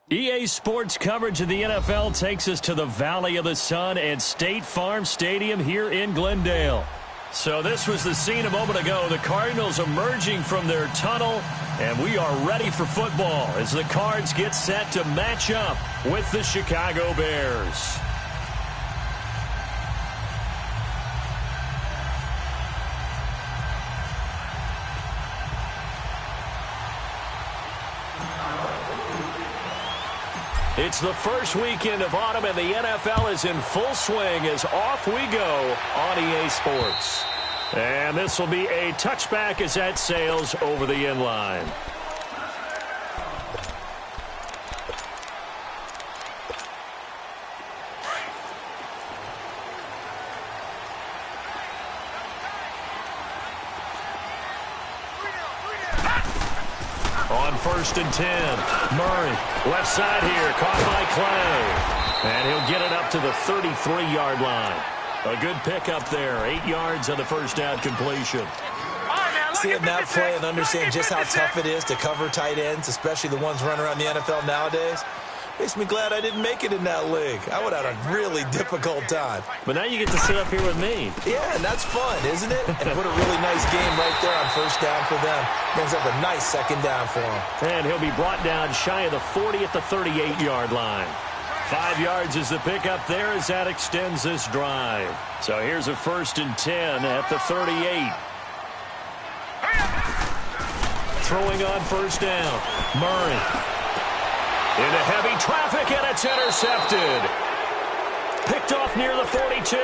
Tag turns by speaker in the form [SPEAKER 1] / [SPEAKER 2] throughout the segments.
[SPEAKER 1] EA Sports coverage of the NFL takes us to the Valley of the Sun and State Farm Stadium here in Glendale. So this was the scene a moment ago. The Cardinals emerging from their tunnel, and we are ready for football as the Cards get set to match up with the Chicago Bears. It's the first weekend of autumn, and the NFL is in full swing as off we go on EA Sports. And this will be a touchback as that sails over the end line. On 1st and 10, Murray, left side here, caught by Clay. And he'll get it up to the 33-yard line. A good pickup there, 8 yards on the first down completion.
[SPEAKER 2] Seeing that play and understand just how tough it is to cover tight ends, especially the ones running around the NFL nowadays, makes me glad I didn't make it in that league. I would have had a really difficult time.
[SPEAKER 1] But now you get to sit up here with me.
[SPEAKER 2] Yeah, and that's fun, isn't it? And put a really nice game right there on first down for them. Brings up a nice second down for him.
[SPEAKER 1] And he'll be brought down shy of the 40 at the 38-yard line. 5 yards is the pickup there as that extends this drive. So here's a 1st and 10 at the 38. Throwing on first down, Murray. Into heavy traffic, and it's intercepted. Picked off near the 42.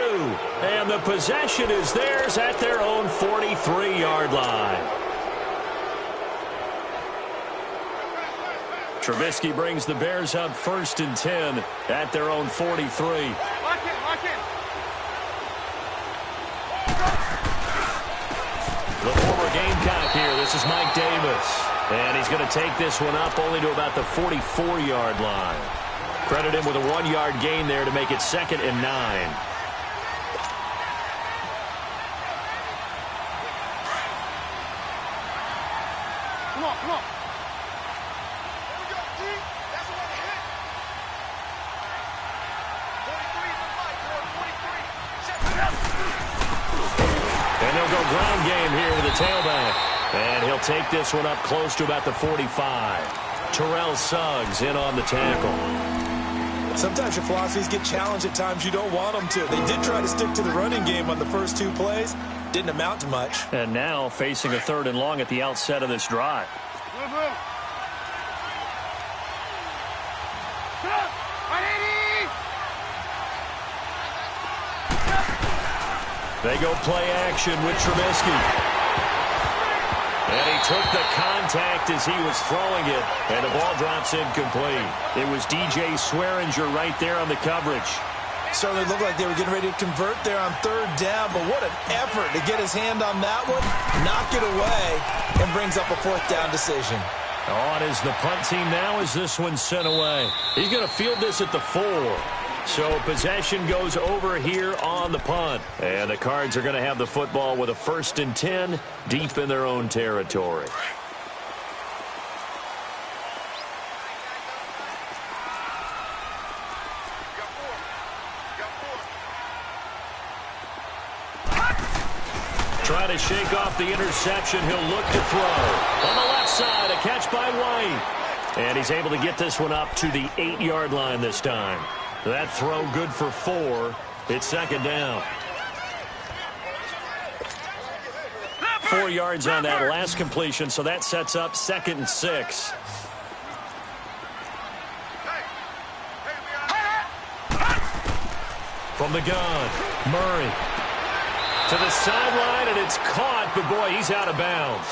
[SPEAKER 1] And the possession is theirs at their own 43-yard line. Trubisky brings the Bears up 1st and 10 at their own 43. The former Gamecock here. This is Mike Davis. And he's going to take this one up only to about the 44-yard line. Credit him with a 1-yard gain there to make it 2nd and 9.
[SPEAKER 3] Come on.
[SPEAKER 1] And they'll go ground game here with the tailback. And he'll take this one up close to about the 45. Terrell Suggs in on the tackle.
[SPEAKER 2] Sometimes your philosophies get challenged at times you don't want them to. They did try to stick to the running game on the first 2 plays. Didn't amount to much.
[SPEAKER 1] And now facing a 3rd and long at the outset of this drive. They go play action with Trubisky. And he took the contact as he was throwing it, and the ball drops incomplete. It was DJ Swearinger right there on the coverage.
[SPEAKER 2] Certainly looked like they were getting ready to convert there on 3rd down, but what an effort to get his hand on that one, knock it away, and brings up a 4th down decision.
[SPEAKER 1] On is the punt team now as this one's sent away. He's going to field this at the 4. So possession goes over here on the punt. And the Cards are going to have the football with a 1st and 10 deep in their own territory. Try to shake off the interception. He'll look to throw. On the left side, a catch by White. And he's able to get this one up to the 8-yard line this time. That throw good for 4. It's 2nd down. 4 yards on that last completion, so that sets up 2nd and 6. From the gun, Murray. To the sideline, and it's caught, but boy, he's out of bounds.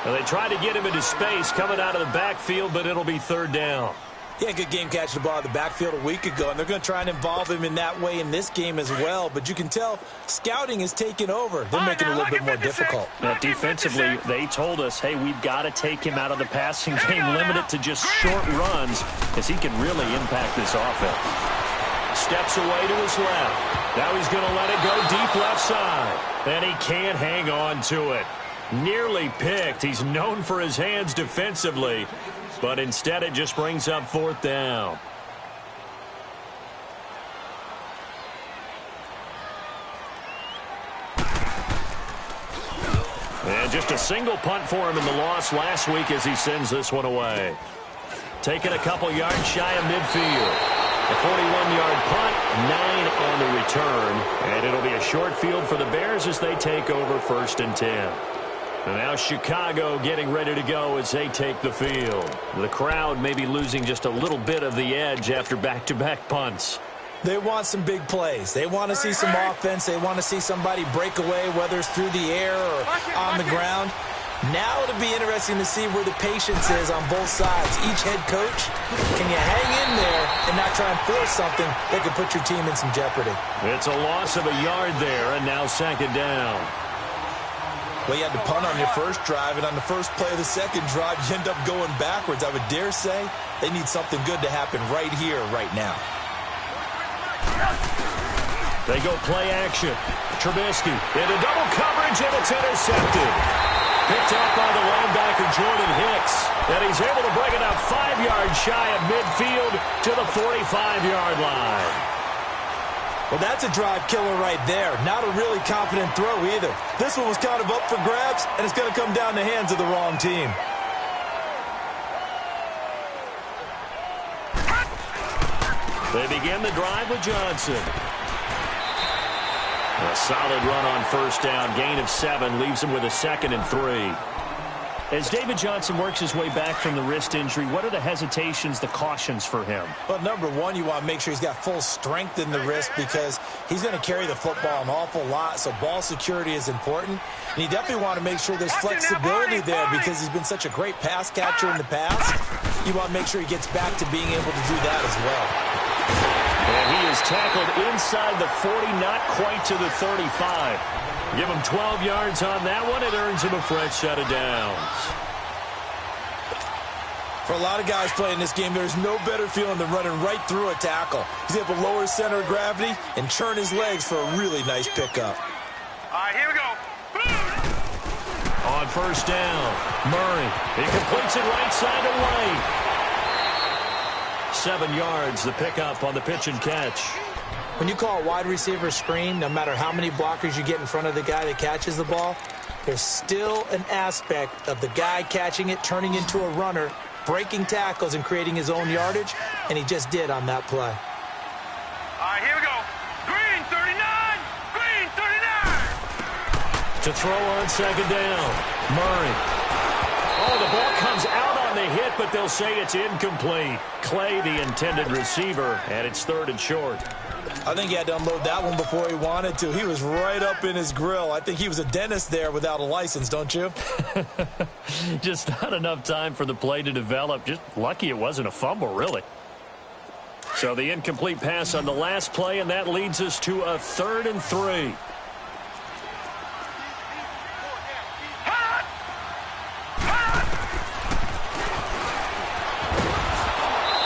[SPEAKER 1] Well, they tried to get him into space coming out of the backfield, but it'll be 3rd down.
[SPEAKER 2] Yeah, good game catching the ball in the backfield a week ago, and they're going to try and involve him in that way in this game as well. But you can tell scouting is taking over. They're making it a little bit more difficult.
[SPEAKER 1] Now, defensively, they told us, hey, we've got to take him out of the passing game, limit it to just short runs, as he can really impact this offense. Steps away to his left. Now he's going to let it go deep left side. And he can't hang on to it. Nearly picked. He's known for his hands defensively. but instead it just brings up 4th down. And just a single punt for him in the loss last week as he sends this one away. Taking a couple yards shy of midfield. A 41-yard punt, 9 on the return. And it'll be a short field for the Bears as they take over 1st and 10. And now Chicago getting ready to go as they take the field. The crowd may be losing just a little bit of the edge after back-to-back punts.
[SPEAKER 2] They want some big plays. They want to see some offense. They want to see somebody break away, whether it's through the air or on the ground. Now it'll be interesting to see where the patience is on both sides. Each head coach, can you hang in there and not try and force something that could put your team in some jeopardy?
[SPEAKER 1] It's a loss of a yard there, and now 2nd down.
[SPEAKER 2] Well, you had to punt on your first drive, and on the first play of the second drive, you end up going backwards. I would dare say they need something good to happen right here, right now.
[SPEAKER 1] They go play action. Trubisky into double coverage, and it's intercepted. Picked up by the linebacker, Jordan Hicks. And he's able to bring it up 5 yards shy of midfield to the 45-yard line.
[SPEAKER 2] Well, that's a drive killer right there. Not a really confident throw either. This one was kind of up for grabs, and it's going to come down the hands of the wrong team.
[SPEAKER 1] They begin the drive with Johnson. A solid run on 1st down. Gain of 7 leaves him with a 2nd and 3. As David Johnson works his way back from the wrist injury, what are the hesitations, the cautions for him?
[SPEAKER 2] Well, number one, you want to make sure he's got full strength in the wrist because he's going to carry the football an awful lot, so ball security is important. And you definitely want to make sure there's flexibility there because he's been such a great pass catcher in the past. You want to make sure he gets back to being able to do that as well.
[SPEAKER 1] And he is tackled inside the 40, not quite to the 35. Give him 12 yards on that one. It earns him a fresh set of downs.
[SPEAKER 2] For a lot of guys playing this game, there's no better feeling than running right through a tackle. He's able to lower his center of gravity and turn his legs for a really nice pickup.
[SPEAKER 3] All right, here we go.
[SPEAKER 1] On 1st down, Murray. He completes it right side of White. 7 yards, the pickup on the pitch and catch.
[SPEAKER 2] When you call a wide receiver screen, no matter how many blockers you get in front of the guy that catches the ball, there's still an aspect of the guy catching it, turning into a runner, breaking tackles and creating his own yardage, and he just did on that play.
[SPEAKER 3] All right, here we go. Green 39, green 39.
[SPEAKER 1] To throw on 2nd down, Murray. Oh, the ball comes out on the hit, but they'll say it's incomplete. Clay, the intended receiver, and it's 3rd and short.
[SPEAKER 2] I think he had to unload that one before he wanted to. He was right up in his grill. I think he was a dentist there without a license, don't you?
[SPEAKER 1] Just not enough time for the play to develop. Just lucky it wasn't a fumble, really. So the incomplete pass on the last play, and that leads us to a 3rd and 3.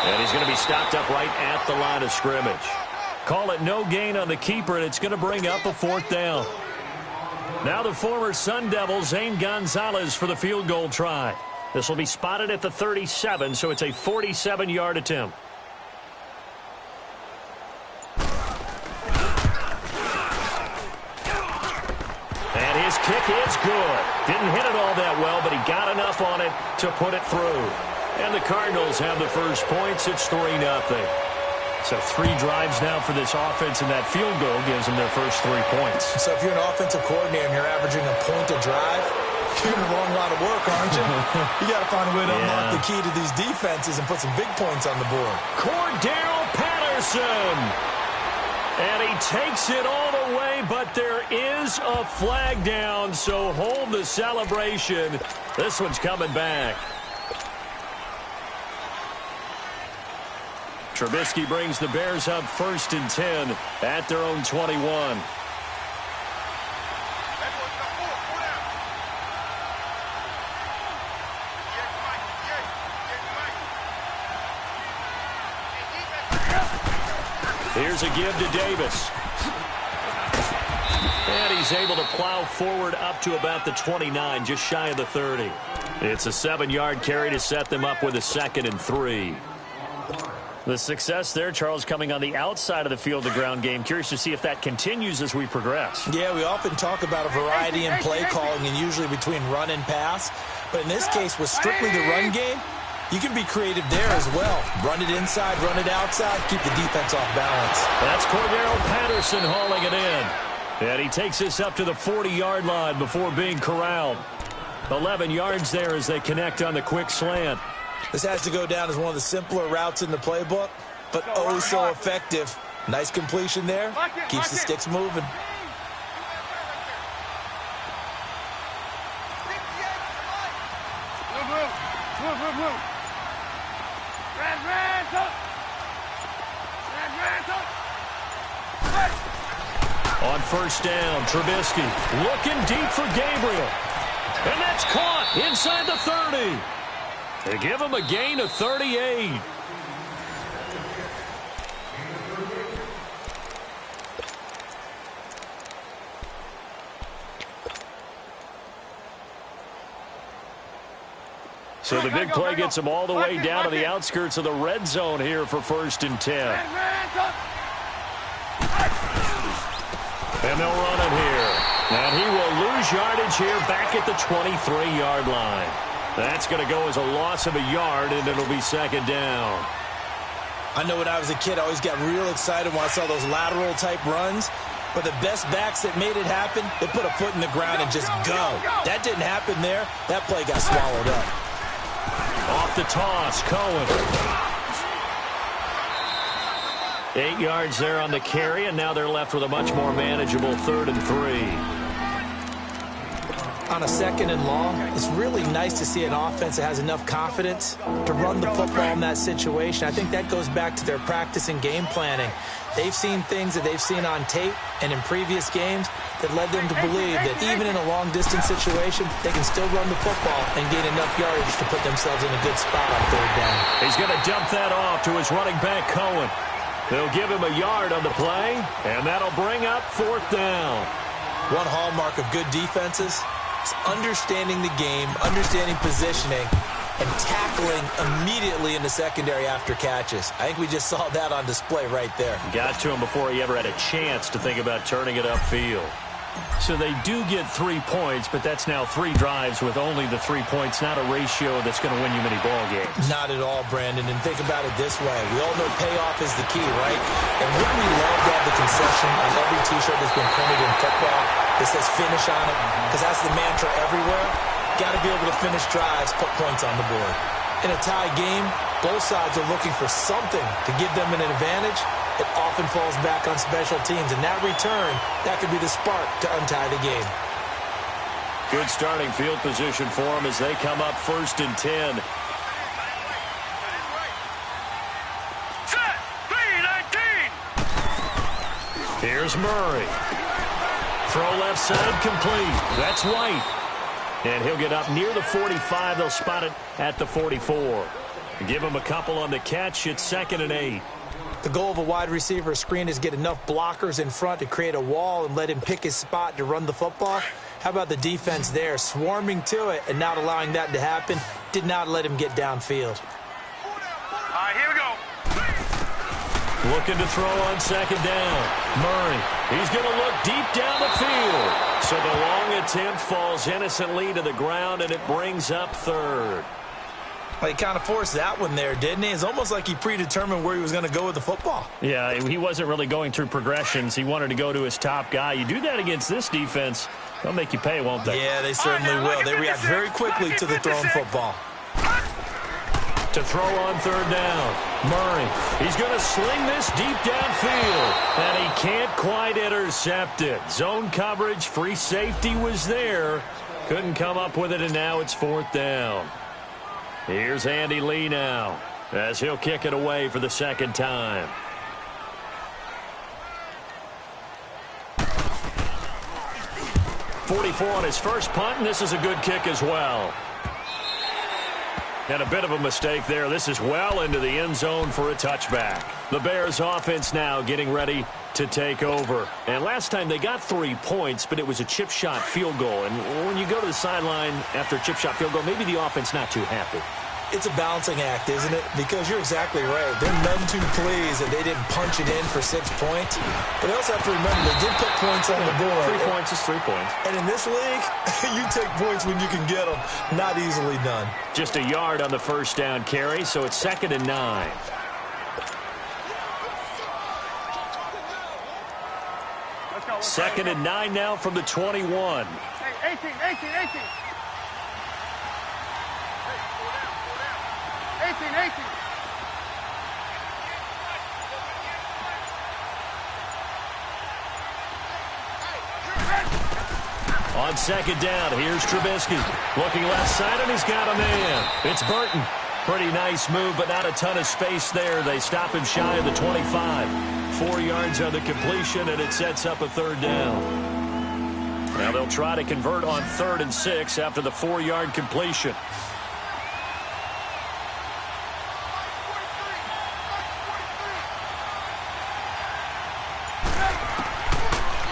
[SPEAKER 1] And he's going to be stopped up right at the line of scrimmage. Call it no gain on the keeper, and it's going to bring up a 4th down. Now the former Sun Devil, Zane Gonzalez, for the field goal try. This will be spotted at the 37, so it's a 47-yard attempt. And his kick is good. Didn't hit it all that well, but he got enough on it to put it through. And the Cardinals have the first points. It's 3-0. So 3 drives now for this offense, and that field goal gives them their first 3 points.
[SPEAKER 2] So if you're an offensive coordinator and you're averaging a point a drive, you're doing a long lot of work, aren't you? You got to find a way to unlock the key to these defenses and put some big points on the board.
[SPEAKER 1] Cordero Patterson. And he takes it all the way, but there is a flag down, so hold the celebration. This one's coming back. Trubisky brings the Bears up 1st and 10 at their own 21. Here's a give to Davis. And he's able to plow forward up to about the 29, just shy of the 30. It's a 7-yard carry to set them up with a 2nd and 3. The success there, Charles, coming on the outside of the field, the ground game. Curious to see if that continues as we progress.
[SPEAKER 2] Yeah, we often talk about a variety in play calling and usually between run and pass. But in this case, with strictly the run game, you can be creative there as well. Run it inside, run it outside, keep the defense off balance.
[SPEAKER 1] That's Cordero Patterson hauling it in. And he takes this up to the 40-yard line before being corralled. 11 yards there as they connect on the quick slant.
[SPEAKER 2] This has to go down as one of the simpler routes in the playbook, but oh so effective. Nice completion there. Keeps the sticks moving.
[SPEAKER 1] On first down, Trubisky looking deep for Gabriel. And that's caught inside the 30. They give him a gain of 38. So the big play gets him all the way down to the outskirts of the red zone here for 1st and 10. And they'll run it here. And he will lose yardage here back at the 23-yard line. That's going to go as a loss of a yard, and it'll be 2nd down.
[SPEAKER 2] I know when I was a kid, I always got real excited when I saw those lateral-type runs. But the best backs that made it happen, they put a foot in the ground and just go. That didn't happen there. That play got swallowed up.
[SPEAKER 1] Off the toss, Cohen. 8 yards there on the carry, and now they're left with a much more manageable 3rd and 3.
[SPEAKER 2] On a 2nd and long, it's really nice to see an offense that has enough confidence to run the football in that situation. I think that goes back to their practice and game planning. They've seen things that they've seen on tape and in previous games that led them to believe that even in a long-distance situation, they can still run the football and gain enough yardage to put themselves in a good spot on 3rd down.
[SPEAKER 1] He's going to dump that off to his running back, Cohen. They'll give him a yard on the play, and that'll bring up 4th down.
[SPEAKER 2] One hallmark of good defenses is understanding the game, understanding positioning, and tackling immediately in the secondary after catches. I think we just saw that on display right there.
[SPEAKER 1] Got to him before he ever had a chance to think about turning it upfield. So they do get 3 points, but that's now 3 drives with only the 3 points, not a ratio that's going to win you many ball games.
[SPEAKER 2] Not at all, Brandon. And think about it this way. We all know payoff is the key, right? And wouldn't we love to have the concession on every T-shirt that's been printed in football that says finish on it? Because that's the mantra everywhere. Got to be able to finish drives, put points on the board. In a tie game, both sides are looking for something to give them an advantage. It often falls back on special teams, and that return, that could be the spark to untie the game.
[SPEAKER 1] Good starting field position for them as they come up 1st and 10.
[SPEAKER 3] Set, 3-19.
[SPEAKER 1] Here's Murray. Throw left side complete. That's White. And he'll get up near the 45. They'll spot it at the 44. Give him a couple on the catch. It's 2nd and 8.
[SPEAKER 2] The goal of a wide receiver screen is get enough blockers in front to create a wall and let him pick his spot to run the football. How about the defense there, swarming to it and not allowing that to happen? Did not let him get downfield.
[SPEAKER 3] All right, here we go.
[SPEAKER 1] Looking to throw on 2nd down. Murray, he's going to look deep down the field. So the long attempt falls innocently to the ground, and it brings up 3rd.
[SPEAKER 2] Well, he kind of forced that one there, didn't he? It's almost like he predetermined where he was going to go with the football.
[SPEAKER 1] Yeah, he wasn't really going through progressions. He wanted to go to his top guy. You do that against this defense, they'll make you pay, won't they?
[SPEAKER 2] Yeah, they certainly will. They react very quickly to the thrown football.
[SPEAKER 1] To throw on 3rd down. Murray, he's going to sling this deep downfield, and he can't quite intercept it. Zone coverage, free safety was there. Couldn't come up with it, and now it's 4th down. Here's Andy Lee now as he'll kick it away for the 2nd time. .44 on his first punt, and this is a good kick as well. And a bit of a mistake there. This is well into the end zone for a touchback. The Bears offense now getting ready to take over. And last time they got 3 points, but it was a chip shot field goal. And when you go to the sideline after a chip shot field goal, maybe the offense not too happy.
[SPEAKER 2] It's a balancing act, isn't it? Because you're exactly right. They're none too pleased that they didn't punch it in for 6 points. But they also have to remember they did put points on the board.
[SPEAKER 1] 3 points is 3 points.
[SPEAKER 2] And in this league, you take points when you can get them. Not easily done.
[SPEAKER 1] Just a yard on the first down carry, so it's 2nd and 9.
[SPEAKER 3] Let's go.
[SPEAKER 1] 2nd and 9 now from the 21.
[SPEAKER 3] Hey, 18. 18.
[SPEAKER 1] On 2nd down, here's Trubisky. Looking left side, and he's got a man. It's Burton. Pretty nice move, but not a ton of space there. They stop him shy of the 25. 4 yards on the completion, and it sets up a 3rd down. Now they'll try to convert on 3rd and 6 after the 4-yard completion.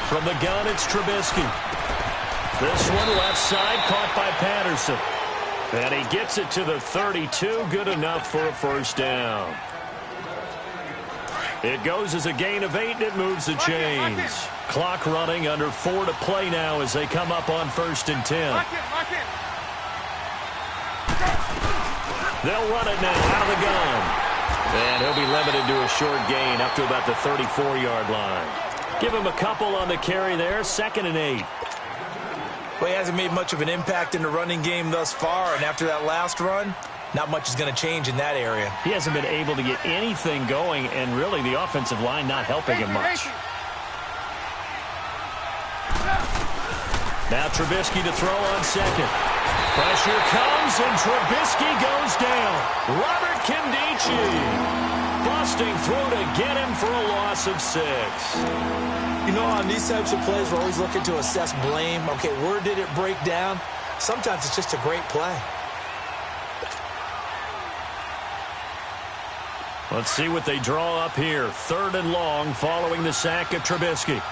[SPEAKER 1] From the gun, it's Trubisky. This one left side, caught by Patterson. And he gets it to the 32, good enough for a 1st down. It goes as a gain of 8, and it moves the chains. Clock running, under 4 to play now as they come up on 1st and 10.
[SPEAKER 3] Lock in.
[SPEAKER 1] They'll run it now out of the gun. And he'll be limited to a short gain up to about the 34-yard line. Give him a couple on the carry there, 2nd and 8.
[SPEAKER 2] Well, he hasn't made much of an impact in the running game thus far, and after that last run, not much is going to change in that area.
[SPEAKER 1] He hasn't been able to get anything going, and really the offensive line not helping him much. Now Trubisky to throw on 2nd. Pressure comes, and Trubisky goes down. Robert Kindici busting through to get him for a loss of 6.
[SPEAKER 2] You know, on these types of plays, we're always looking to assess blame. Okay, where did it break down? Sometimes it's just a great play.
[SPEAKER 1] Let's see what they draw up here. 3rd and long following the sack of Trubisky.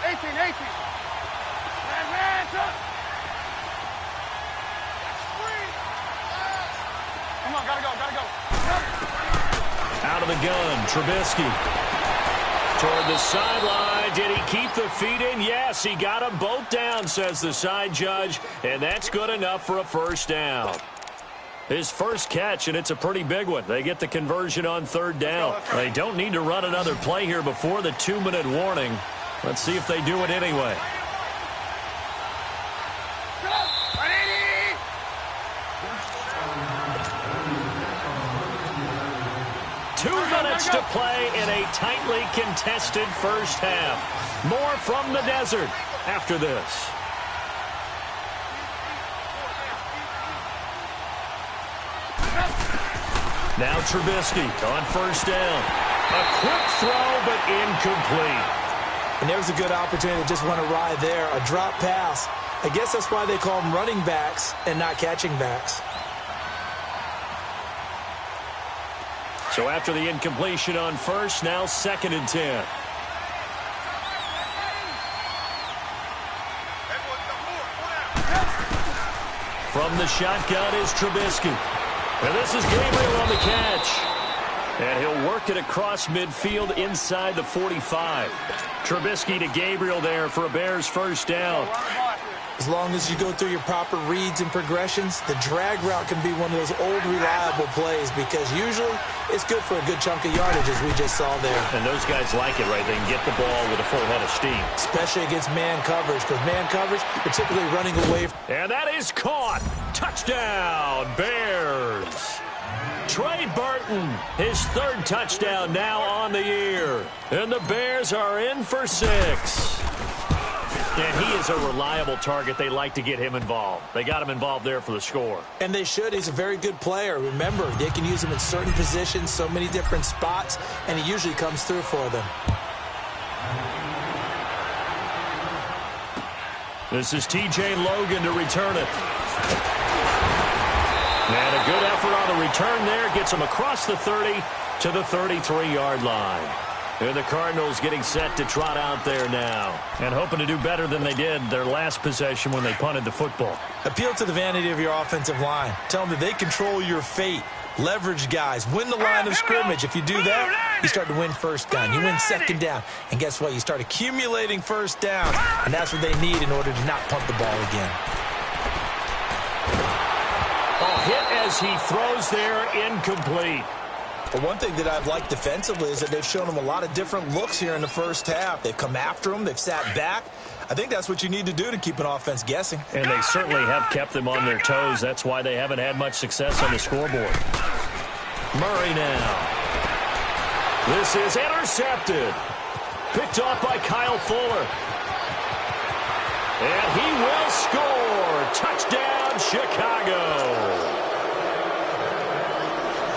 [SPEAKER 3] 18. Man, come on, gotta go.
[SPEAKER 1] Out of the gun, Trubisky. Toward the sideline. Did he keep the feet in? Yes, he got them both down, says the side judge. And that's good enough for a 1st down. His first catch, and it's a pretty big one. They get the conversion on 3rd down. They don't need to run another play here before the 2-minute warning. Let's see if they do it anyway. To play in a tightly contested first half. More from the desert after this. Now Trubisky on 1st down. A quick throw, but incomplete.
[SPEAKER 2] And there was a good opportunity to just run a ride there, a drop pass. I guess that's why they call them running backs and not catching backs.
[SPEAKER 1] So after the incompletion on 1st, now 2nd and 10. From the shotgun is Trubisky. And this is Gabriel on the catch. And he'll work it across midfield inside the 45. Trubisky to Gabriel there for a Bears 1st down.
[SPEAKER 2] As long as you go through your proper reads and progressions, the drag route can be one of those old reliable plays because usually it's good for a good chunk of yardage, as we just saw there.
[SPEAKER 1] And those guys like it, right? They can get the ball with a full head of steam.
[SPEAKER 2] Especially against man coverage, because man coverage, they're typically running away.
[SPEAKER 1] And that is caught. Touchdown, Bears. Trey Burton, his 3rd touchdown now on the year. And the Bears are in for 6. And he is a reliable target. They like to get him involved. They got him involved there for the score.
[SPEAKER 2] And they should. He's a very good player. Remember, they can use him in certain positions, so many different spots, and he usually comes through for them.
[SPEAKER 1] This is T.J. Logan to return it. And a good effort on the return there. Gets them across the 30 to the 33-yard line. And the Cardinals getting set to trot out there now. And hoping to do better than they did their last possession when they punted the football.
[SPEAKER 2] Appeal to the vanity of your offensive line. Tell them that they control your fate. Leverage guys. Win the line of scrimmage. If you do that, you start to win first down. You win second down. And guess what? You start accumulating first down. And that's what they need in order to not punt the ball again.
[SPEAKER 1] A hit as he throws there, incomplete.
[SPEAKER 2] But one thing that I've liked defensively is that they've shown them a lot of different looks here in the first half. They've come after them. They've sat back. I think that's what you need to do to keep an offense guessing.
[SPEAKER 1] And they certainly have kept them on their toes. That's why they haven't had much success on the scoreboard. Murray now. This is intercepted. Picked off by Kyle Fuller. And he will score. Touchdown, Chicago.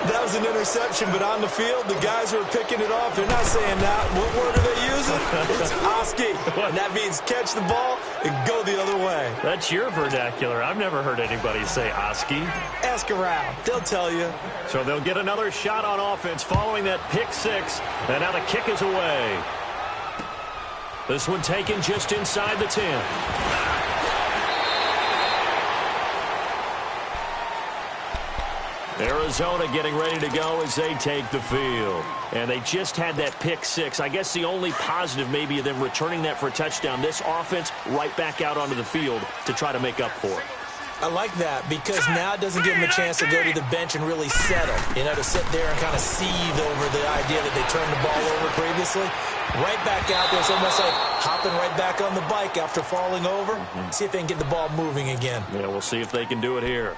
[SPEAKER 2] That was an interception, but on the field, the guys who are picking it off, they're not saying that. What word are they using? It's Oski. And that means catch the ball and go the other way.
[SPEAKER 1] That's your vernacular. I've never heard anybody say Oski.
[SPEAKER 2] Ask around. They'll tell you.
[SPEAKER 1] So they'll get another shot on offense following that pick six. And now the kick is away. This one taken just inside the 10. Arizona getting ready to go as they take the field. And they just had that pick six. I guess the only positive maybe of them returning that for a touchdown. This offense right back out onto the field to try to make up for it.
[SPEAKER 2] I like that because now it doesn't give them a chance to go to the bench and really settle. You know, to sit there and kind of seethe over the idea that they turned the ball over previously. Right back out there. It's almost like hopping right back on the bike after falling over. See if they can get the ball moving again.
[SPEAKER 1] Yeah, we'll see if they can do it here.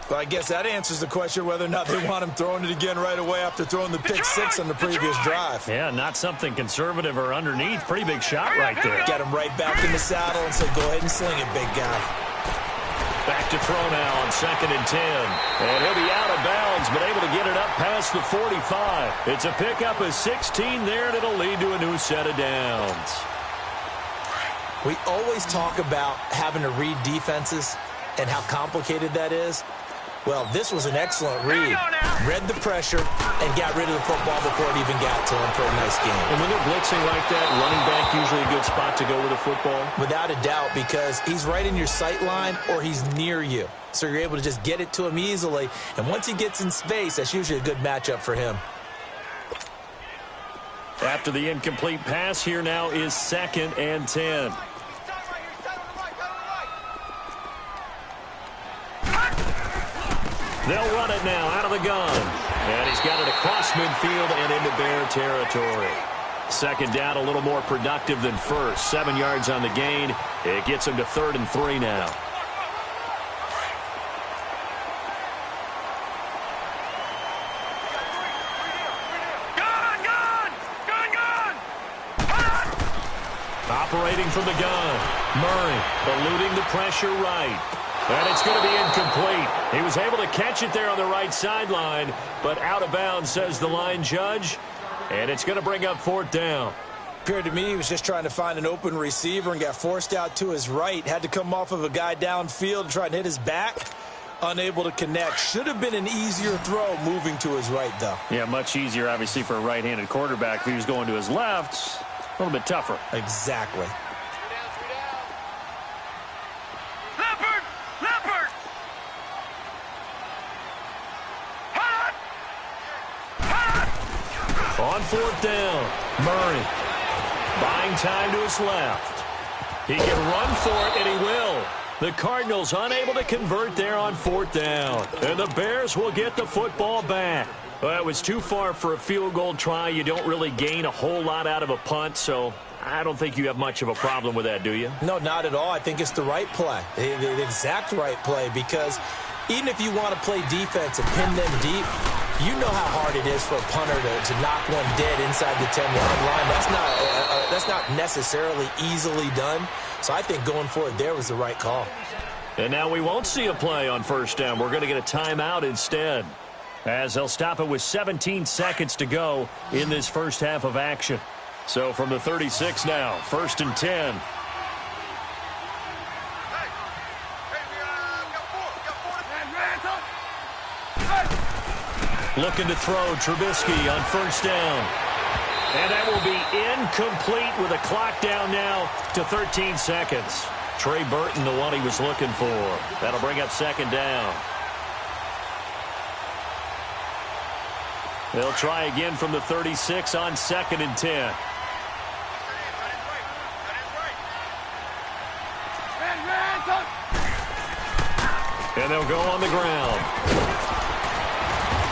[SPEAKER 2] Well, I guess that answers the question whether or not they want him throwing it again right away after throwing the pick six on the previous drive.
[SPEAKER 1] Yeah, not something conservative or underneath. Pretty big shot right there.
[SPEAKER 2] Get him right back in the saddle and say, go ahead and sling it, big guy.
[SPEAKER 1] Back to throw now on 2nd and 10. And he'll be out of bounds, but able to get it up past the 45. It's a pickup of 16 there, and it'll lead to a new set of downs.
[SPEAKER 2] We always talk about having to read defenses and how complicated that is. Well, this was an excellent read. Read the pressure and got rid of the football before it even got to him for a nice game.
[SPEAKER 1] And when they're blitzing like that, running back usually a good spot to go with the football?
[SPEAKER 2] Without a doubt, because he's right in your sight line or he's near you. So you're able to just get it to him easily. And once he gets in space, that's usually a good matchup for him.
[SPEAKER 1] After the incomplete pass, here now is 2nd and 10. They'll run it now out of the gun. And he's got it across midfield and into Bear territory. 2nd down, a little more productive than first. 7 yards on the gain. It gets him to 3rd and 3 now. Operating from the gun. Murray eluding the pressure right. And it's going to be incomplete. He was able to catch it there on the right sideline, but out of bounds, says the line judge. And it's going to bring up 4th down.
[SPEAKER 2] Appeared to me he was just trying to find an open receiver and got forced out to his right. Had to come off of a guy downfield and try and hit his back. Unable to connect. Should have been an easier throw moving to his right, though.
[SPEAKER 1] Yeah, much easier, obviously, for a right-handed quarterback. If he was going to his left, a little bit tougher.
[SPEAKER 2] Exactly. On 4th down, Murray buying time to his left. He can run for it, and he will. The Cardinals unable to convert there on 4th down. And the Bears will get the football back. Well, it was too far for a field goal try. You don't really gain a whole lot out of a punt, so I don't think you have much of a problem with that, do you? No, not at all. I think it's the right play, the exact right play, because even if you want to play defense and pin them deep, you know how hard it is for a punter to knock one dead inside the 10-yard line. That's not necessarily easily done. So I think going for it there was the right call.
[SPEAKER 1] And now we won't see a play on 1st down. We're going to get a timeout instead, as they'll stop it with 17 seconds to go in this first half of action. So from the 36 now, 1st and 10. Looking to throw, Trubisky on first down. And that will be incomplete with a clock down now to 13 seconds. Trey Burton, the one he was looking for. That'll bring up second down. They'll try again from the 36 on 2nd and 10. And they'll go on the ground.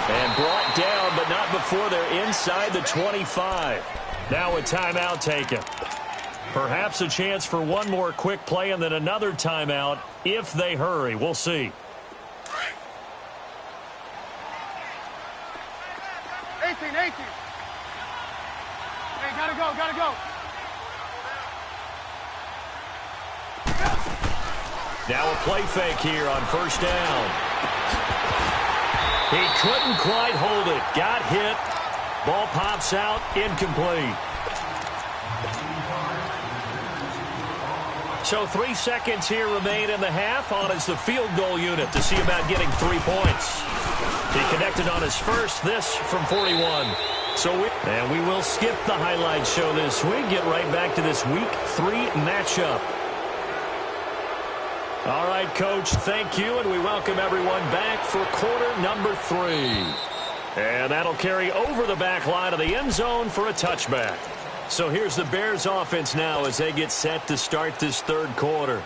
[SPEAKER 1] And brought down, but not before they're inside the 25. Now a timeout taken. Perhaps a chance for one more quick play and then another timeout if they hurry. We'll see.
[SPEAKER 3] 18. Hey, gotta go.
[SPEAKER 1] Now a play fake here on first down. He couldn't quite hold it. Got hit. Ball pops out. Incomplete. So 3 seconds here remain in the half. On is the field goal unit to see about getting 3 points. He connected on his first, this from 41. And we will skip the highlight show this week. Get right back to this Week 3 matchup. All right, Coach, thank you, and we welcome everyone back for quarter number 3. And that'll carry over the back line of the end zone for a touchback. So here's the Bears offense now as they get set to start this third quarter.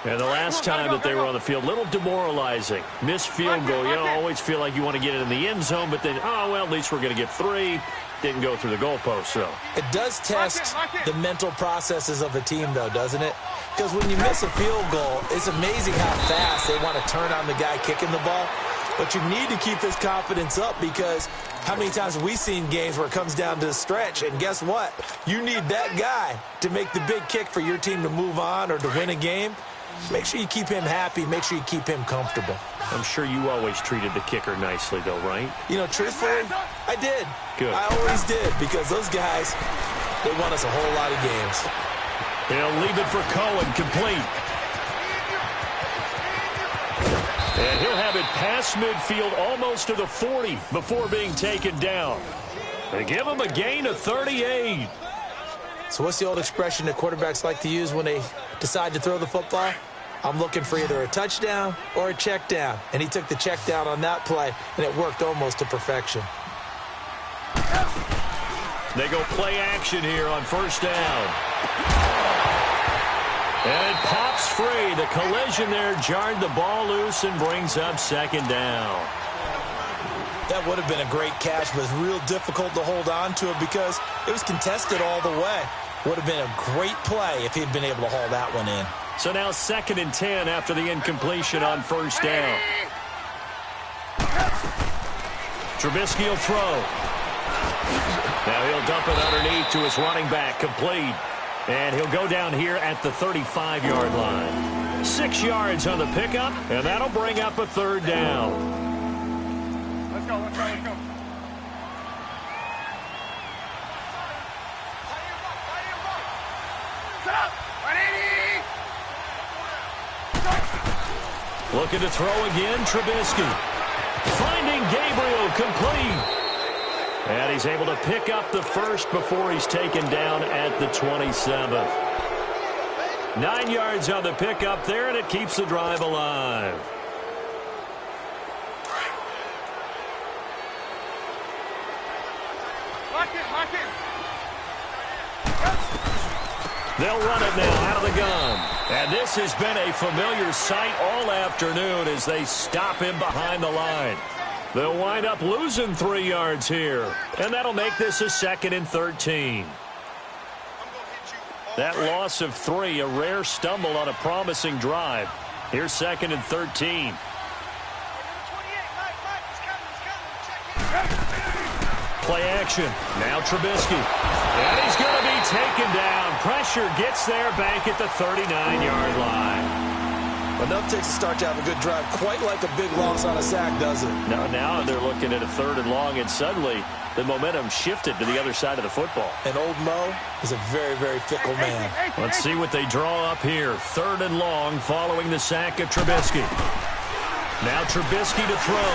[SPEAKER 1] And the last time that they were on the field, a little demoralizing. Missed field goal. You know, always feel like you want to get it in the end zone, but then, oh, well, at least we're going to get 3. Didn't go through the goalpost, so.
[SPEAKER 2] It does test the mental processes of a team, though, doesn't it? Because when you miss a field goal, it's amazing how fast they want to turn on the guy kicking the ball. But you need to keep this confidence up because how many times have we seen games where it comes down to the stretch, and guess what? You need that guy to make the big kick for your team to move on or to win a game. Make sure you keep him happy. Make sure you keep him comfortable.
[SPEAKER 1] I'm sure you always treated the kicker nicely, though, right?
[SPEAKER 2] You know, truthfully, I did.
[SPEAKER 1] Good.
[SPEAKER 2] I always did because those guys, they won us a whole lot of games.
[SPEAKER 1] They'll leave it for Cohen, complete. And he'll have it past midfield almost to the 40 before being taken down. They give him a gain of 38.
[SPEAKER 2] So what's the old expression that quarterbacks like to use when they decide to throw the football? I'm looking for either a touchdown or a check down. And he took the check down on that play, and it worked almost to perfection.
[SPEAKER 1] They go play action here on first down. And it pops free. The collision there jarred the ball loose and brings up second down.
[SPEAKER 2] That would have been a great catch, but it's real difficult to hold on to it because it was contested all the way. Would have been a great play if he'd been able to haul that one in.
[SPEAKER 1] So now 2nd and 10 after the incompletion on first down. Trubisky will throw. Now he'll dump it underneath to his running back, complete. And he'll go down here at the 35-yard line. 6 yards on the pickup, and that'll bring up a third down.
[SPEAKER 3] Let's go. Set up.
[SPEAKER 1] Looking to throw again, Trubisky. Finding Gabriel, complete. And he's able to pick up the first before he's taken down at the 27th. 9 yards on the pickup there, and it keeps the drive alive.
[SPEAKER 3] Lock it.
[SPEAKER 1] They'll run it now out of the gun. And this has been a familiar sight all afternoon as they stop him behind the line. They'll wind up losing 3 yards here. And that'll make this a 2nd and 13. That loss of 3, a rare stumble on a promising drive. Here's 2nd and 13. Play action. Now Trubisky. And he's going to be taken down. Pressure gets there back at the 39-yard line.
[SPEAKER 2] Enough takes a start to have a good drive. Quite like a big loss on a sack, does it?
[SPEAKER 1] Now they're looking at a 3rd and long, and suddenly the momentum shifted to the other side of the football.
[SPEAKER 2] And old Mo is a very, very fickle man.
[SPEAKER 1] Let's see what they draw up here. 3rd and long following the sack of Trubisky. Now Trubisky to throw.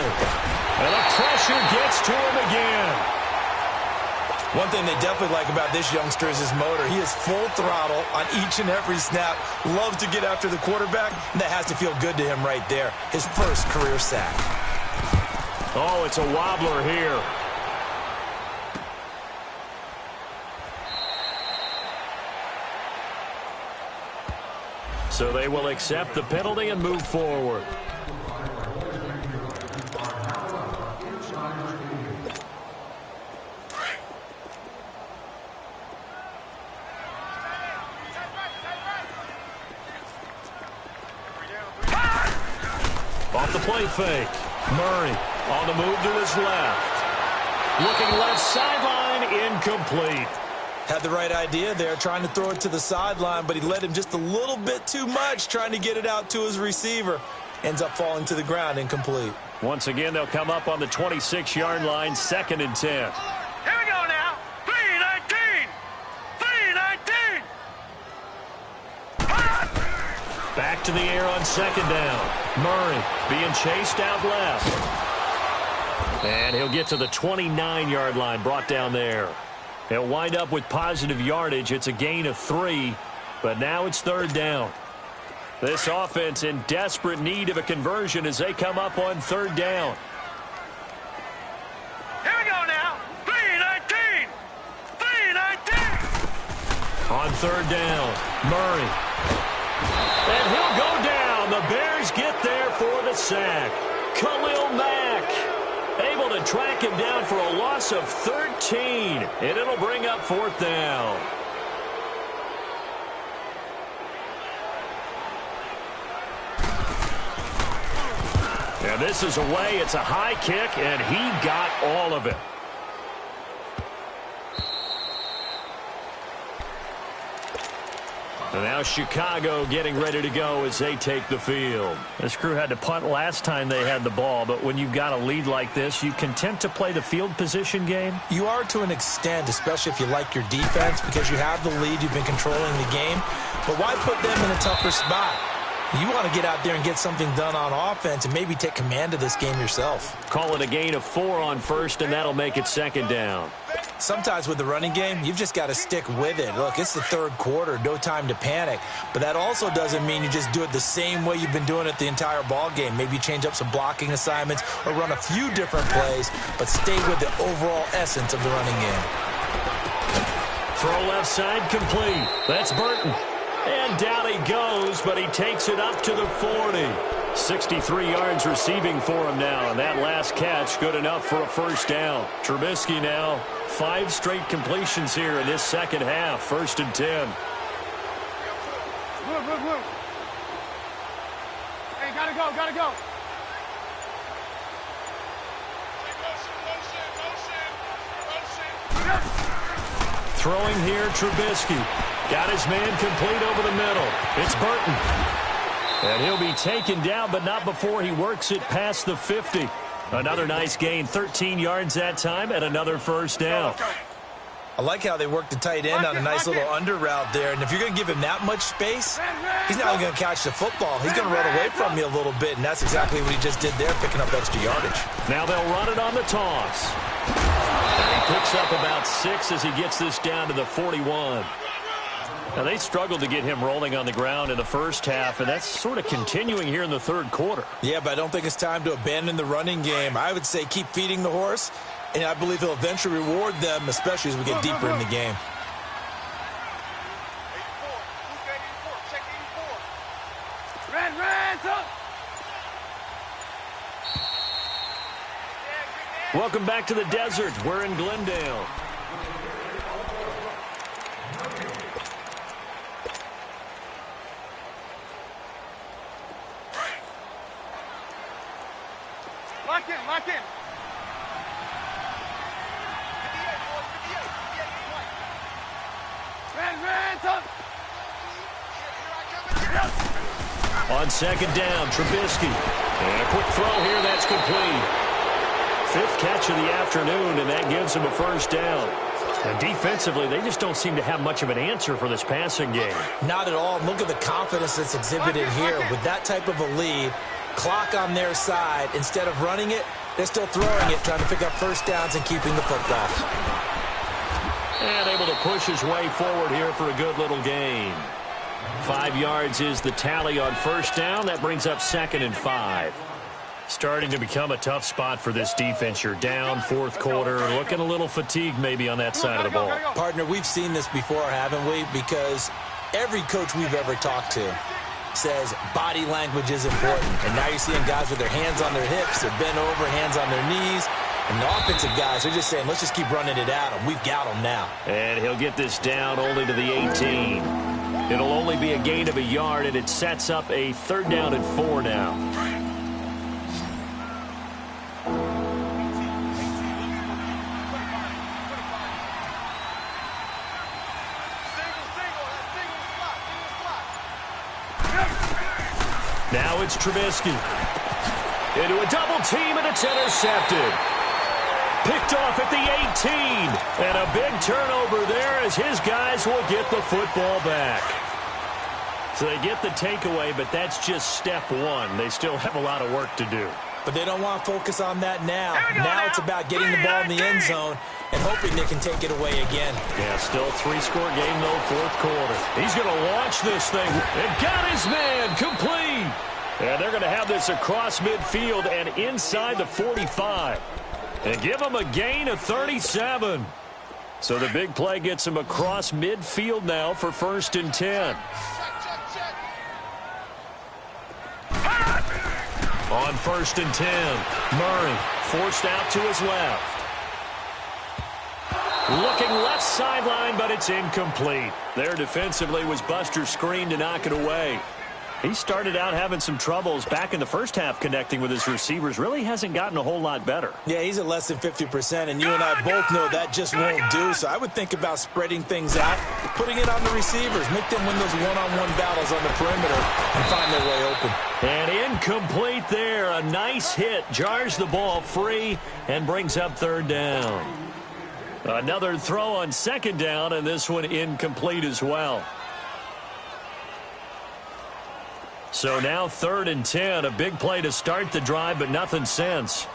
[SPEAKER 1] And the pressure gets to him again.
[SPEAKER 2] One thing they definitely like about this youngster is his motor. He is full throttle on each and every snap. Loves to get after the quarterback, and that has to feel good to him right there. His first career sack.
[SPEAKER 1] Oh, it's a wobbler here. So they will accept the penalty and move forward. Off the play fake. Murray on the move to his left. Looking left sideline, incomplete.
[SPEAKER 2] Had the right idea there, trying to throw it to the sideline, but he led him just a little bit too much, trying to get it out to his receiver. Ends up falling to the ground, incomplete.
[SPEAKER 1] Once again, they'll come up on the 26-yard line, 2nd and 10.
[SPEAKER 3] Here we go now. 3-19. 3-19.
[SPEAKER 1] Back to the air on 2nd down. Murray being chased out left. And he'll get to the 29-yard line, brought down there. He'll wind up with positive yardage. It's a gain of 3, but now it's 3rd down. This offense in desperate need of a conversion as they come up on 3rd down.
[SPEAKER 3] Here we go now. 3-19. 3-19.
[SPEAKER 1] On 3rd down, Murray. And he'll go down. The Bears get there for the sack. Khalil Mack able to track him down for a loss of 13, and it'll bring up 4th down. And this is away. It's a high kick, and he got all of it. And now Chicago getting ready to go as they take the field. This crew had to punt last time they had the ball, but when you've got a lead like this, you content to play the field position game?
[SPEAKER 2] You are to an extent, especially if you like your defense, because you have the lead, you've been controlling the game. But why put them in a tougher spot? You want to get out there and get something done on offense and maybe take command of this game yourself.
[SPEAKER 1] Call it a gain of 4 on 1st, and that'll make it 2nd down.
[SPEAKER 2] Sometimes with the running game, you've just got to stick with it. Look, it's the 3rd quarter, no time to panic. But that also doesn't mean you just do it the same way you've been doing it the entire ball game. Maybe you change up some blocking assignments or run a few different plays, but stay with the overall essence of the running game.
[SPEAKER 1] Throw left side complete. That's Burton. And down he goes, but he takes it up to the 40. 63 yards receiving for him now, and that last catch good enough for a 1st down. Trubisky now, 5 straight completions here in this 2nd half, 1st and 10.
[SPEAKER 3] Move. Hey, gotta go.
[SPEAKER 1] Throwing here, Trubisky. Got his man complete over the middle. It's Burton. And he'll be taken down, but not before he works it past the 50. Another nice gain, 13 yards that time, and another 1st down.
[SPEAKER 2] I like how they work the tight end on a nice little under route there. And if you're going to give him that much space, he's not going to catch the football. He's going to run away from you a little bit, and that's exactly what he just did there, picking up extra yardage.
[SPEAKER 1] Now they'll run it on the toss. And he picks up about 6 as he gets this down to the 41. Now, they struggled to get him rolling on the ground in the 1st half, and that's sort of continuing here in the 3rd quarter.
[SPEAKER 2] Yeah, but I don't think it's time to abandon the running game. I would say keep feeding the horse, and I believe he'll eventually reward them, especially as we get deeper in the game.
[SPEAKER 1] Welcome back to the desert. We're in Glendale.
[SPEAKER 3] Lock in.
[SPEAKER 1] On 2nd down, Trubisky. And a quick throw here, that's complete. 5th catch of the afternoon, and that gives him a 1st down. And defensively, they just don't seem to have much of an answer for this passing game.
[SPEAKER 2] Not at all. Look at the confidence that's exhibited here. With that type of a lead, Clock on their side. Instead of running it, they're still throwing it, trying to pick up first downs and keeping the football.
[SPEAKER 1] And able to push his way forward here for a good little gain. 5 yards is the tally on first down. That brings up 2nd and 5. Starting to become a tough spot for this defense. You're down, fourth quarter, looking a little fatigued maybe on that side of the ball.
[SPEAKER 2] Partner, we've seen this before, haven't we? Because every coach we've ever talked to says body language is important. And now you're seeing guys with their hands on their hips, they're bent over, hands on their knees. And the offensive guys are just saying, let's just keep running it at them. We've got them now. And
[SPEAKER 1] he'll get this down only to the 18. It'll only be a gain of a yard, and it sets up a 3rd down and 4 now. Now it's Trubisky. Into a double team, and it's intercepted. Picked off at the 18. And a big turnover there as his guys will get the football back. So they get the takeaway, but that's just step one. They still have a lot of work to do.
[SPEAKER 2] But they don't want to focus on that now. Now it's about getting the ball in the end zone and hoping they can take it away again.
[SPEAKER 1] Yeah, still 3-score game, though, fourth quarter. He's going to launch this thing. And got his man complete. And they're going to have this across midfield and inside the 45. And give him a gain of 37. So the big play gets him across midfield now for 1st and 10. On 1st and 10, Murray forced out to his left. Looking left sideline, but it's incomplete. There defensively was Buster's screen to knock it away. He started out having some troubles back in the first half connecting with his receivers. Really hasn't gotten a whole lot better.
[SPEAKER 2] Yeah, he's at less than 50%, and you and I both know that just won't do. So I would think about spreading things out, putting it on the receivers, make them win those one-on-one battles on the perimeter and find their way open.
[SPEAKER 1] And incomplete there. A nice hit. Jars the ball free and brings up 3rd down. Another throw on 2nd down, and this one incomplete as well. So now 3rd and 10, a big play to start the drive, but nothing since.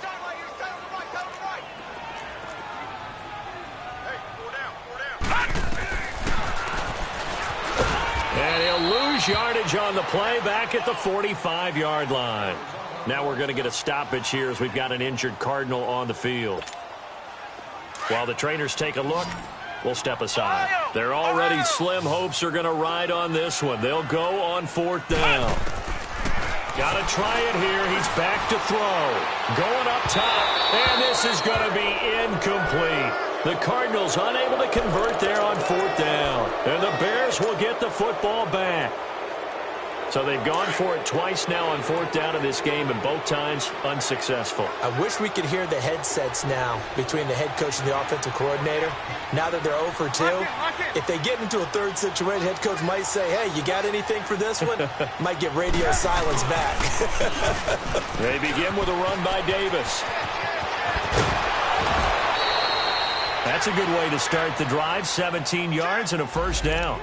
[SPEAKER 1] And he'll lose yardage on the play back at the 45-yard line. Now we're going to get a stoppage here as we've got an injured Cardinal on the field. While the trainers take a look, we'll step aside. They're already slim hopes are going to ride on this one. They'll go on 4th down. Got to try it here. He's back to throw. Going up top. And this is going to be incomplete. The Cardinals unable to convert there on 4th down. And the Bears will get the football back. So they've gone for it twice now on 4th down in this game, and both times unsuccessful.
[SPEAKER 2] I wish we could hear the headsets now between the head coach and the offensive coordinator. Now that they're 0 for 2, if they get into a 3rd situation, head coach might say, hey, you got anything for this one? Might get radio silence back.
[SPEAKER 1] They begin with a run by Davis. That's a good way to start the drive. 17 yards and a 1st down.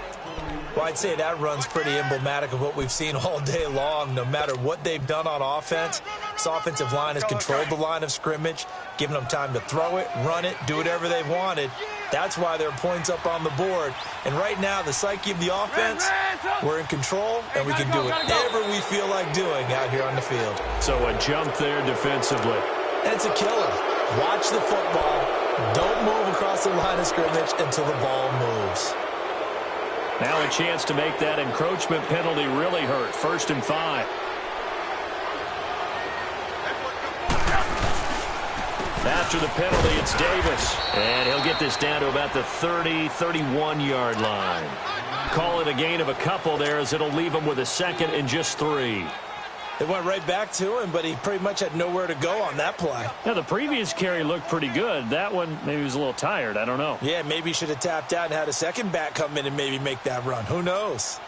[SPEAKER 2] Well, I'd say that run's pretty emblematic of what we've seen all day long. No matter what they've done on offense, this offensive line has controlled the line of scrimmage, given them time to throw it, run it, do whatever they've wanted. That's why there are points up on the board. And right now, the psyche of the offense, we're in control, and we can do whatever we feel like doing out here on the field.
[SPEAKER 1] So a jump there defensively.
[SPEAKER 2] And it's a killer. Watch the football. Don't move across the line of scrimmage until the ball moves.
[SPEAKER 1] Now a chance to make that encroachment penalty really hurt. 1st and 5. After the penalty, it's Davis. And he'll get this down to about the 30, 31-yard line. Call it a gain of a couple there as it'll leave him with a 2nd and just 3.
[SPEAKER 2] They went right back to him, but he pretty much had nowhere to go on that play.
[SPEAKER 1] Now, the previous carry looked pretty good. That one, maybe he was a little tired. I don't know.
[SPEAKER 2] Yeah, maybe he should have tapped out and had a second back come in and maybe make that run. Who knows?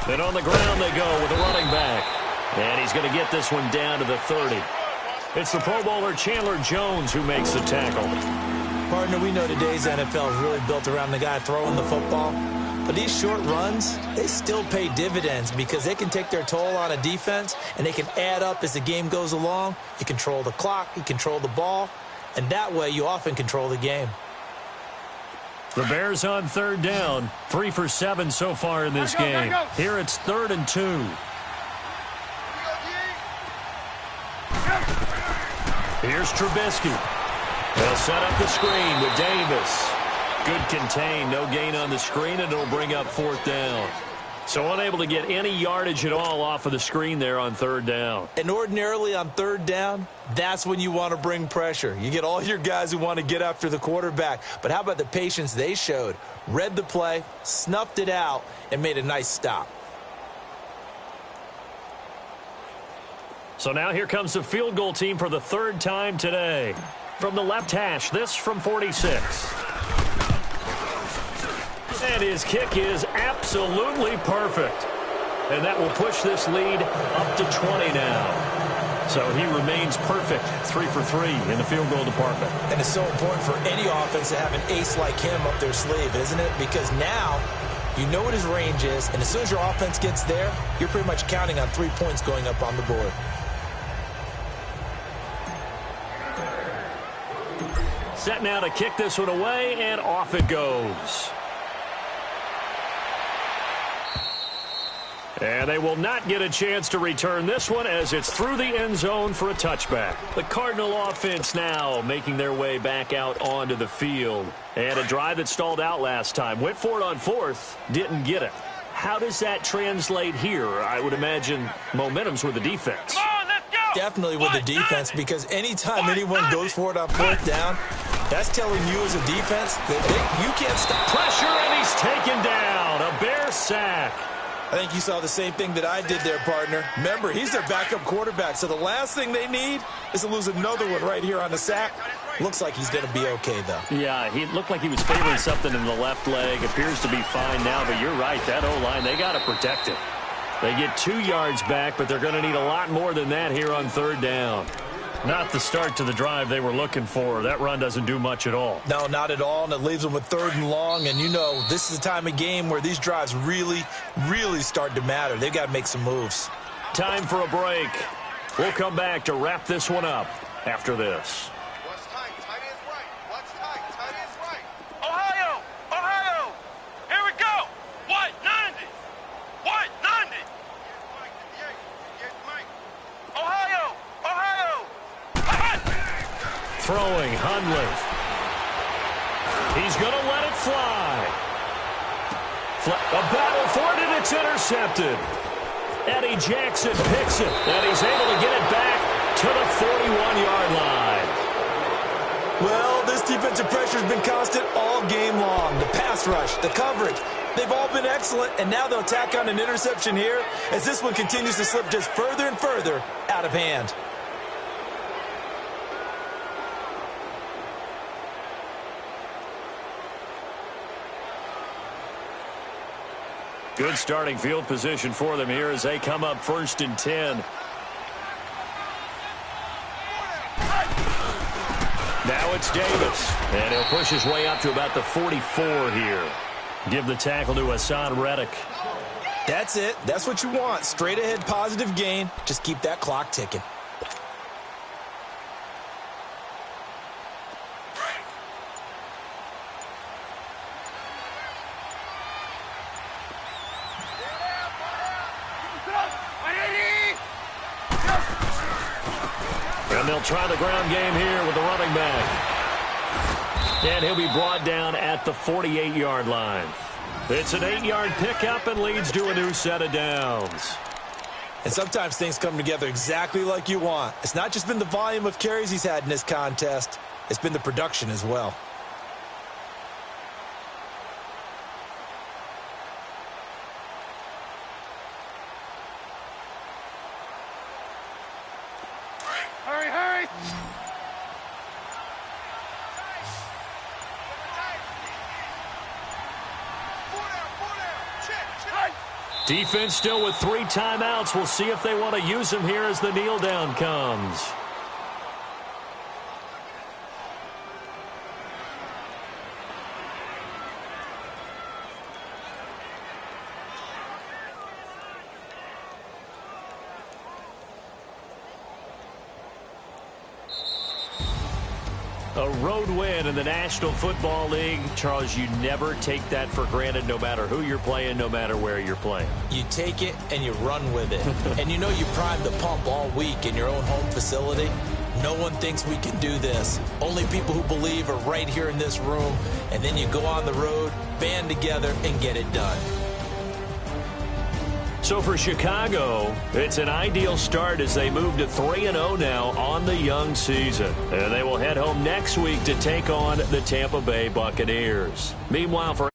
[SPEAKER 1] Then on the ground they go with a running back. And he's going to get this one down to the 30. It's the Pro Bowler Chandler Jones who makes the tackle.
[SPEAKER 2] Partner, we know today's NFL is really built around the guy throwing the football. But these short runs, they still pay dividends because they can take their toll on a defense, and they can add up as the game goes along. You control the clock, you control the ball, and that way you often control the game.
[SPEAKER 1] The Bears on 3rd down, 3 for 7 so far in this game. Here it's 3rd and 2. Here's Trubisky. They'll set up the screen with Davis. Good contain, no gain on the screen, and it'll bring up 4th down. So unable to get any yardage at all off of the screen there on 3rd down.
[SPEAKER 2] And ordinarily on 3rd down, that's when you want to bring pressure. You get all your guys who want to get after the quarterback. But how about the patience they showed? Read the play, snuffed it out, and made a nice stop.
[SPEAKER 1] So now here comes the field goal team for the 3rd time today. From the left hash, this from 46. And his kick is absolutely perfect. And that will push this lead up to 20 now. So he remains perfect, 3 for 3 in the field goal department.
[SPEAKER 2] And it's so important for any offense to have an ace like him up their sleeve, isn't it? Because now you know what his range is, and as soon as your offense gets there, you're pretty much counting on 3 points going up on the board.
[SPEAKER 1] Set now to kick this one away, and off it goes. And they will not get a chance to return this one as it's through the end zone for a touchback. The Cardinal offense now making their way back out onto the field. And a drive that stalled out last time. Went for it on 4th, didn't get it. How does that translate here? I would imagine momentum's with the defense.
[SPEAKER 3] Come on, let's go!
[SPEAKER 2] Definitely with the defense, because anytime anyone goes for it on 4th down, that's telling you as a defense that you can't stop.
[SPEAKER 1] Pressure, and he's taken down. A Bear sack.
[SPEAKER 2] I think you saw the same thing that I did there, partner. Remember, he's their backup quarterback, so the last thing they need is to lose another one right here on the sack. Looks like he's going to be okay, though.
[SPEAKER 1] Yeah, he looked like he was favoring something in the left leg. Appears to be fine now, but you're right. That O-line, they got to protect it. They get 2 yards back, but they're going to need a lot more than that here on 3rd down. Not the start to the drive they were looking for. That run doesn't do much at all.
[SPEAKER 2] No, not at all, and it leaves them with 3rd and long. And, you know, this is the time of game where these drives really, really start to matter. They've got to make some moves.
[SPEAKER 1] Time for a break. We'll come back to wrap this one up after this.
[SPEAKER 4] What's tight? Tight is right. What's tight? Tight is right.
[SPEAKER 3] Ohio! Ohio! Here we go! What? 90! What? 90! Ohio! Ohio!
[SPEAKER 1] Throwing, Hundley. He's going to let it fly. A battle for it, and it's intercepted. Eddie Jackson picks it, and he's able to get it back to the 41-yard line.
[SPEAKER 2] Well, this defensive pressure has been constant all game long. The pass rush, the coverage, they've all been excellent, and now they'll tack on an interception here as this one continues to slip just further and further out of hand.
[SPEAKER 1] Good starting field position for them here as they come up 1st and 10. Now it's Davis, and he'll push his way up to about the 44 here. Give the tackle to Hassan Reddick.
[SPEAKER 2] That's it. That's what you want. Straight ahead positive gain. Just keep that clock ticking.
[SPEAKER 1] And they'll try the ground game here with the running back. And he'll be brought down at the 48-yard line. It's an 8-yard pickup and leads to a new set of downs.
[SPEAKER 2] And sometimes things come together exactly like you want. It's not just been the volume of carries he's had in this contest. It's been the production as well.
[SPEAKER 3] Hurry, hurry!
[SPEAKER 4] Four down. Check.
[SPEAKER 1] Defense still with 3 timeouts. We'll see if they want to use them here as the kneel down comes. A road win in the National Football League. Charles, you never take that for granted no matter who you're playing, no matter where you're playing.
[SPEAKER 2] You take it and you run with it. And you know you primed the pump all week in your own home facility. No one thinks we can do this. Only people who believe are right here in this room. And then you go on the road, band together, and get it done.
[SPEAKER 1] So for Chicago, it's an ideal start as they move to 3-0 now on the young season. And they will head home next week to take on the Tampa Bay Buccaneers. Meanwhile, for